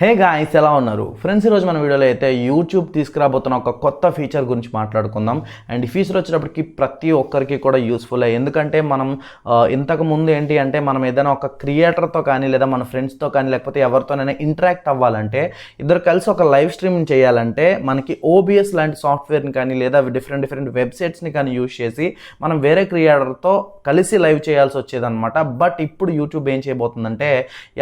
Hey guys, ఎలా ఉన్నారు friends? ఈరోజు మన వీడియోలో అయితే యూట్యూబ్ తీసుకురాబోతున్న ఒక కొత్త ఫీచర్ గురించి మాట్లాడుకుందాం. అండ్ ఈ ఫీచర్ వచ్చేటప్పటికి ప్రతి ఒక్కరికి కూడా యూస్ఫుల్. ఎందుకంటే మనం ఇంతకు ముందు ఏంటి అంటే మనం ఏదైనా ఒక క్రియేటర్తో కానీ లేదా మన ఫ్రెండ్స్తో కానీ లేకపోతే ఎవరితోనైనా ఇంటరాక్ట్ అవ్వాలంటే ఇద్దరు కలిసి ఒక లైవ్ స్ట్రీమింగ్ చేయాలంటే మనకి ఓబిఎస్ లాంటి సాఫ్ట్వేర్ని కానీ లేదా డిఫరెంట్ వెబ్సైట్స్ని కానీ యూజ్ చేసి మనం వేరే క్రియేటర్తో కలిసి లైవ్ చేయాల్సి వచ్చేదన్నమాట. బట్ ఇప్పుడు యూట్యూబ్ ఏం చేయబోతుందంటే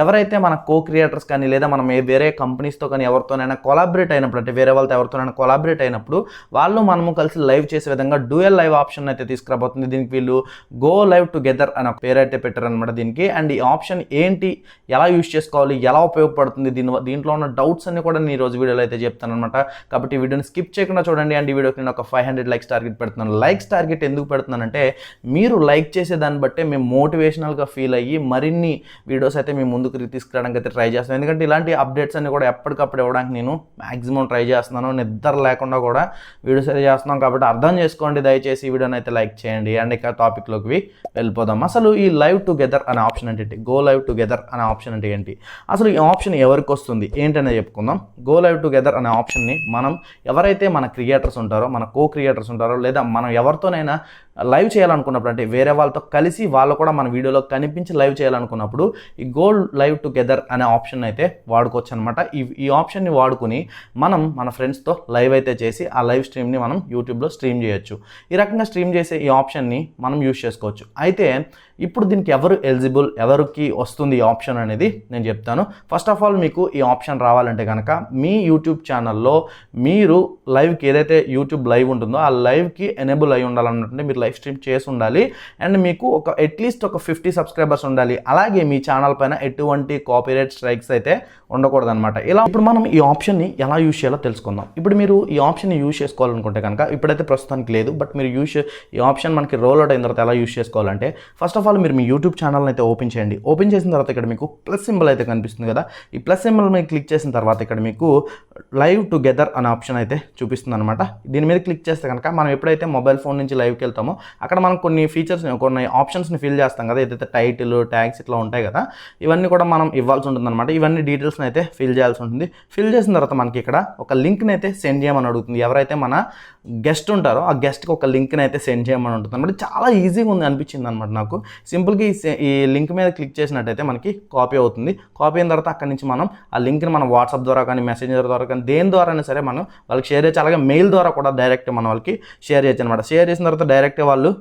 ఎవరైతే మన కో క్రియేటర్స్ కానీ లేదా మనం వేరే కంపెనీస్తో కానీ ఎవరితోనైనా కొలాబరేట్ అయినప్పుడు అంటే వేరే వాళ్ళతో ఎవరితోనైనా కొలాబరేట్ అయినప్పుడు వాళ్ళు మనము కలిసి లైవ్ చేసే విధంగా డ్యూయల్ లైవ్ ఆప్షన్ అయితే తీసుకురాబోతుంది. దీనికి వీళ్ళు గో లైవ్ టుగెదర్ అని ఒక పేరు అయితే పెట్టారనమాట దీనికి. అండ్ ఈ ఆప్షన్ ఏంటి, ఎలా యూజ్ చేసుకోవాలి, ఎలా ఉపయోగపడుతుంది, దీంట్లో ఉన్న డౌట్స్ అన్ని కూడా నేను ఈరోజు వీడియోలో అయితే చెప్తాను అనమాట. కాబట్టి ఈ వీడియోని స్కిప్ చేయకుండా చూడండి. అండ్ ఈ వీడియోకి నేను ఒక 500 లైక్స్ టార్గెట్ పెడుతున్నాను. లైక్స్ టార్గెట్ ఎందుకు పెడుతున్నానంటే మీరు లైక్ చేసే దాన్ని బట్టే మేము మోటివేషనల్గా ఫీల్ అయ్యి మరిన్ని వీడియోస్ అయితే మేము ముందుకు తీసుకురావడానికి అయితే ట్రై చేస్తాం. ఎందుకంటే ఇలాంటి అప్డేట్స్ అన్ని కూడా ఎప్పటికప్పుడు ఇవ్వడానికి నేను మ్యాక్సిమం ట్రై చేస్తున్నాను. నిద్ర లేకుండా కూడా వీడియోస్ అయితే చేస్తున్నాం. కాబట్టి అర్థం చేసుకోండి దయచేసి. ఈ వీడియోని అయితే లైక్ చేయండి. అండ్ ఇక టాపిక్లోకి వెళ్ళిపోదాం. అసలు ఈ లైవ్ టుగెదర్ అనే ఆప్షన్ అంటే ఏంటి, గో లైవ్ టుగెదర్ అనే ఆప్షన్ అంటే ఏంటి, అసలు ఈ ఆప్షన్ ఎవరికి వస్తుంది ఏంటనే చెప్పుకుందాం. గో లైవ్ టుగెదర్ అనే ఆప్షన్ని మనం ఎవరైతే మన క్రియేటర్స్ ఉంటారో, మన కో క్రియేటర్స్ ఉంటారో లేదా మనం ఎవరితోనైనా లైవ్ చేయాలనుకున్నప్పుడు అంటే వేరే వాళ్ళతో కలిసి వాళ్ళు కూడా మన వీడియోలో కనిపించి లైవ్ చేయాలనుకున్నప్పుడు ఈ గో లైవ్ టుగెదర్ అనే ఆప్షన్ అయితే వాడుకోవచ్చు అనమాట. ఈ ఆప్షన్ని వాడుకుని మనం మన ఫ్రెండ్స్తో లైవ్ అయితే చేసి ఆ లైవ్ స్ట్రీమ్ని మనం యూట్యూబ్లో స్ట్రీమ్ చేయొచ్చు. ఈ రకంగా స్ట్రీమ్ చేసే ఈ ఆప్షన్ని మనం యూజ్ చేసుకోవచ్చు. అయితే ఇప్పుడు దీనికి ఎవరు ఎలిజిబుల్, ఎవరికి వస్తుంది ఈ ఆప్షన్ అనేది నేను చెప్తాను. ఫస్ట్ ఆఫ్ ఆల్ మీకు ఈ ఆప్షన్ రావాలంటే కనుక మీ యూట్యూబ్ ఛానల్లో మీరు లైవ్కి ఏదైతే యూట్యూబ్ లైవ్ ఉంటుందో ఆ లైవ్కి ఎనేబుల్ అయి ఉండాలన్నట్టు మీరు లైవ్ స్ట్రీమ్ చేసి ఉండాలి. అండ్ మీకు అట్లీస్ట్ ఒక 50 సబ్స్క్రైబర్స్ ఉండాలి. అలాగే మీ ఛానల్ పైన ఎటువంటి కాపీరైట్ స్ట్రైక్స్ అయితే ఉండకూడదన్నమాట. ఇలా ఇప్పుడు మనం ఈ ఆప్షన్ని ఎలా యూజ్ చేయాలో తెలుసుకుందాం. ఇప్పుడు మీరు ఈ ఆప్షన్ని యూజ్ చేసుకోవాలనుకుంటే కనుక ఇప్పుడైతే ప్రస్తుతానికి లేదు, బట్ మీరు ఈ ఆప్షన్ మనకి రోల్ అవుట్ అయిన తర్వాత ఎలా యూజ్ చేసుకోవాలంటే ఫస్ట్ ఆఫ్ ఆల్ మీరు మీ యూట్యూబ్ ఛానల్ని అయితే ఓపెన్ చేయండి. ఓపెన్ చేసిన తర్వాత ఇక్కడ మీకు ప్లస్ సింబల్ అయితే కనిపిస్తుంది కదా. ఈ ప్లస్ సింబల్ మీద క్లిక్ చేసిన తర్వాత ఇక్కడ మీకు లైవ్ టుగెదర్ అనే ఆప్షన్ అయితే చూపిస్తుంది అనమాట. దీని మీద క్లిక్ చేస్తే కనుక మనం ఎప్పుడైతే మొబైల్ ఫోన్ నుంచి లైవ్కి వెళ్తామో అక్కడ మనం కొన్ని ఫీచర్స్ కొన్ని ఆప్షన్స్ని ఫిల్ చేస్తాం కదా. ఏదైతే టైటిల్, ట్యాగ్స్ ఇట్లా ఉంటాయి కదా, ఇవన్నీ కూడా మనం ఇవ్వాల్సి ఉంటుంది అనమాట. ఇవన్నీ డీటెయిల్స్ని అయితే ఫిల్ చేయాల్సి ఉంటుంది. ఫిల్ చేసిన తర్వాత మనకి ఇక్కడ ఒక లింక్ని అయితే సెండ్ చేయమని అడుగుతుంది. ఎవరైతే మన గెస్ట్ ఉంటారో ఆ గెస్ట్కి ఒక లింక్ని అయితే సెండ్ చేయమని ఉంటుంది అనమాట. చాలా ఈజీగా ఉంది అనిపించింది అనమాట నాకు. సింపుల్గా ఈ లింక్ మీద క్లిక్ చేసినట్టయితే మనకి కాపీ అవుతుంది. కాపీ అయిన తర్వాత అక్కడి నుంచి మనం ఆ లింక్ని మనం వాట్సాప్ ద్వారా కానీ మెసేంజర్ ద్వారా కానీ దేని ద్వారా అయినా సరే మనం వాళ్ళకి షేర్ చేయొచ్చు. అలాగే మెయిల్ ద్వారా కూడా డైరెక్ట్ మనం వాళ్ళకి షేర్ చేయొచ్చు అనమాట. షేర్ చేసిన తర్వాత డైరెక్ట్ వాళ్ళు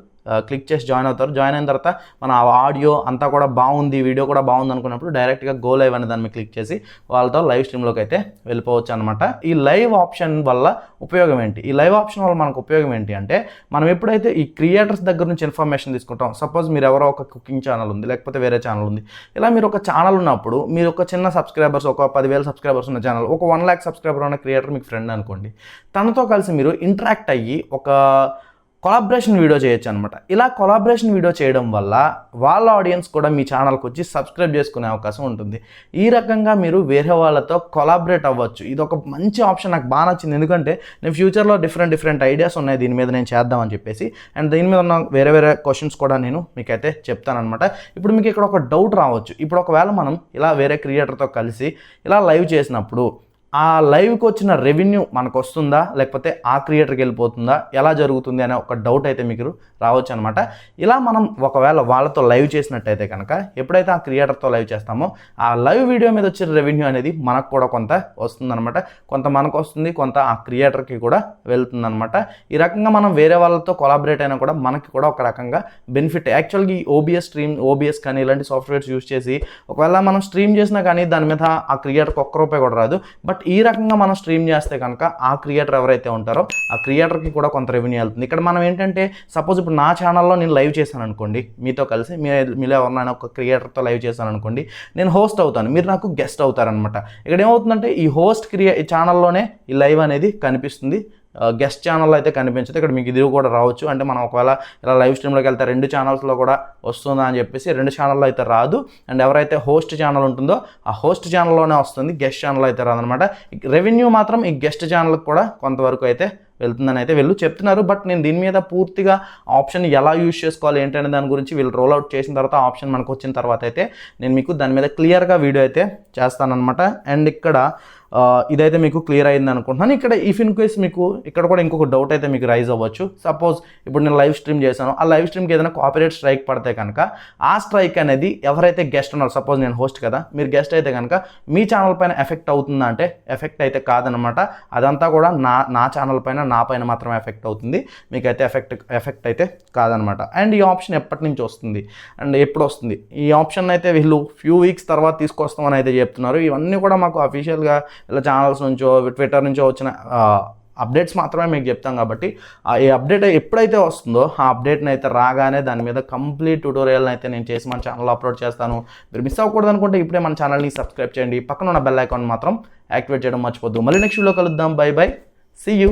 క్లిక్ చేసి జాయిన్ అవుతారు. జాయిన్ అయిన తర్వాత మన ఆడియో అంతా కూడా బాగుంది, వీడియో కూడా బాగుంది అనుకున్నప్పుడు డైరెక్ట్గా గో లైవ్ అనే దాన్ని క్లిక్ చేసి వాళ్ళతో లైవ్ స్ట్రీమ్లోకి అయితే వెళ్ళిపోవచ్చు అనమాట. ఈ లైవ్ ఆప్షన్ వల్ల ఉపయోగం ఏంటి, ఈ లైవ్ ఆప్షన్ వల్ల మనకు ఉపయోగం ఏంటి అంటే మనం ఎప్పుడైతే ఈ క్రియేటర్స్ దగ్గర నుంచి ఇన్ఫర్మేషన్ తీసుకుంటాం, సపోజ్ మీరు ఎవరో ఒక కుకింగ్ ఛానల్ ఉంది లేకపోతే వేరే ఛానల్ ఉంది, ఇలా మీరు ఒక ఛానల్ ఉన్నప్పుడు మీరు ఒక చిన్న సబ్స్క్రైబర్స్ ఒక 10,000 సబ్స్క్రైబర్స్ ఉన్న ఛానల్, ఒక 1 lakh సబ్స్క్రైబర్ ఉన్న క్రియేటర్ మీకు ఫ్రెండ్ అనుకోండి, తనతో కలిసి మీరు ఇంటరాక్ట్ అయ్యి ఒక కొలాబరేషన్ వీడియో చేయొచ్చు అనమాట. ఇలా కొలాబరేషన్ వీడియో చేయడం వల్ల వాళ్ళ ఆడియన్స్ కూడా మీ ఛానల్కి వచ్చి సబ్స్క్రైబ్ చేసుకునే అవకాశం ఉంటుంది. ఈ రకంగా మీరు వేరే వాళ్ళతో కొలాబరేట్ అవ్వచ్చు. ఇది ఒక మంచి ఆప్షన్, నాకు బాగా నచ్చింది. ఎందుకంటే నేను ఫ్యూచర్లో డిఫరెంట్ ఐడియాస్ ఉన్నాయి దీని మీద నేను చేద్దామని చెప్పేసి. అండ్ దీని మీద ఉన్న వేరే క్వశ్చన్స్ కూడా నేను మీకైతే చెప్తానమాట. ఇప్పుడు మీకు ఇక్కడ ఒక డౌట్ రావచ్చు. ఇప్పుడు ఒకవేళ మనం ఇలా వేరే క్రియేటర్తో కలిసి ఇలా లైవ్ చేసినప్పుడు ఆ లైవ్కి వచ్చిన రెవెన్యూ మనకు వస్తుందా లేకపోతే ఆ క్రియేటర్కి వెళ్ళిపోతుందా, ఎలా జరుగుతుంది అనే ఒక డౌట్ అయితే మీకు రావచ్చు అనమాట. ఇలా మనం ఒకవేళ వాళ్ళతో లైవ్ చేసినట్టయితే కనుక ఎప్పుడైతే ఆ క్రియేటర్తో లైవ్ చేస్తామో ఆ లైవ్ వీడియో మీద వచ్చిన రెవెన్యూ అనేది మనకు కూడా కొంత వస్తుందన్నమాట. కొంత మనకు వస్తుంది, కొంత ఆ క్రియేటర్కి కూడా వెళ్తుందన్నమాట. ఈ రకంగా మనం వేరే వాళ్ళతో కొలాబరేట్ అయినా కూడా మనకి కూడా ఒక రకంగా బెనిఫిట్. యాక్చువల్గా ఈ ఓబిఎస్ కానీ ఇలాంటి సాఫ్ట్వేర్స్ యూజ్ చేసి ఒకవేళ మనం స్ట్రీమ్ చేసినా కానీ దాని మీద ఆ క్రియేటర్కి ఒక్క రూపాయి కూడా రాదు. బట్ ఈ రకంగా మనం స్ట్రీమ్ చేస్తే కనుక ఆ క్రియేటర్ ఎవరైతే ఉంటారో ఆ క్రియేటర్కి కూడా కొంత రెవెన్యూ వెళ్తుంది. ఇక్కడ మనం ఏంటంటే సపోజ్ ఇప్పుడు నా ఛానల్లో నేను లైవ్ చేశాను అనుకోండి, మీతో కలిసి మీలో ఎవరినైనా ఒక క్రియేటర్తో లైవ్ చేశాను అనుకోండి, నేను హోస్ట్ అవుతాను, మీరు నాకు గెస్ట్ అవుతారనమాట. ఇక్కడ ఏమవుతుందంటే ఈ హోస్ట్ ఛానల్లోనే ఈ లైవ్ అనేది కనిపిస్తుంది, గెస్ట్ ఛానల్లో అయితే కనిపించదు. ఇక్కడ మీకు ఇది కూడా రావచ్చు. అంటే మనం ఒకవేళ ఇలా లైవ్ స్ట్రీమ్లోకి వెళ్తే 2 ఛానల్స్లో కూడా వస్తుందా అని చెప్పేసి 2 ఛానల్లో అయితే రాదు. అండ్ ఎవరైతే హోస్ట్ ఛానల్ ఉంటుందో ఆ హోస్ట్ ఛానల్లోనే వస్తుంది, గెస్ట్ ఛానల్ అయితే రాదనమాట. రెవెన్యూ మాత్రం ఈ గెస్ట్ ఛానల్కి కూడా కొంతవరకు అయితే వెళ్తుందని అయితే వీళ్ళు చెప్తున్నారు. బట్ నేను దీని మీద పూర్తిగా ఆప్షన్ ఎలా యూజ్ చేసుకోవాలి ఏంటనే దాని గురించి వీళ్ళు రోల్ అవుట్ చేసిన తర్వాత ఆప్షన్ మనకు వచ్చిన తర్వాత అయితే నేను మీకు దాని మీద క్లియర్గా వీడియో అయితే చేస్తానన్నమాట. అండ్ ఇక్కడ ఇదైతే మీకు క్లియర్ అయింది అనుకుంటున్నాను. ఇక్కడ ఇఫ్ ఇన్ కేస్ మీకు ఇక్కడ కూడా ఇంకొక డౌట్ అయితే మీకు రైజ్ అవ్వచ్చు. సపోజ్ ఇప్పుడు నేను లైవ్ స్ట్రీమ్ చేశాను, ఆ లైవ్ స్ట్రీమ్కి ఏదైనా కాపీరైట్ స్ట్రైక్ పడితే కనుక ఆ స్ట్రైక్ అనేది ఎవరైతే గెస్ట్ ఉన్నారో, సపోజ్ నేను హోస్ట్ కదా, మీరు గెస్ట్ అయితే కనుక మీ ఛానల్ పైన ఎఫెక్ట్ అవుతుందా అంటే ఎఫెక్ట్ అయితే కాదనమాట. అదంతా కూడా నా ఛానల్ పైన నా పైన మాత్రమే ఎఫెక్ట్ అవుతుంది, మీకైతే ఎఫెక్ట్ అయితే కాదనమాట. అండ్ ఈ ఆప్షన్ ఎప్పటి నుంచి వస్తుంది అండ్ ఎప్పుడు వస్తుంది, ఈ ఆప్షన్ అయితే వీళ్ళు ఫ్యూ వీక్స్ తర్వాత తీసుకొస్తామని అయితే చెప్తున్నారు. ఇవన్నీ కూడా మాకు అఫీషియల్గా ఇలా ఛానల్స్ నుంచో ట్విట్టర్ నుంచో వచ్చిన అప్డేట్స్ మాత్రమే మీకు చెప్తాం. కాబట్టి ఈ అప్డేట్ ఎప్పుడైతే వస్తుందో ఆ అప్డేట్ని అయితే రాగానే దాని మీద కంప్లీట్ ట్యూటోరియల్ని అయితే నేను చేసి మన ఛానల్లో అప్లోడ్ చేస్తాను. మీరు మిస్ అవ్వకూడదు అనుకుంటే ఇప్పుడే మన ఛానల్ని సబ్స్క్రైబ్ చేయండి, పక్కన ఉన్న బెల్ ఐకాన్ మాత్రం యాక్టివేట్ చేయడం మర్చిపోద్దు. మళ్ళీ నెక్స్ట్ వీడియో కలుద్దాం. Bye bye, see you.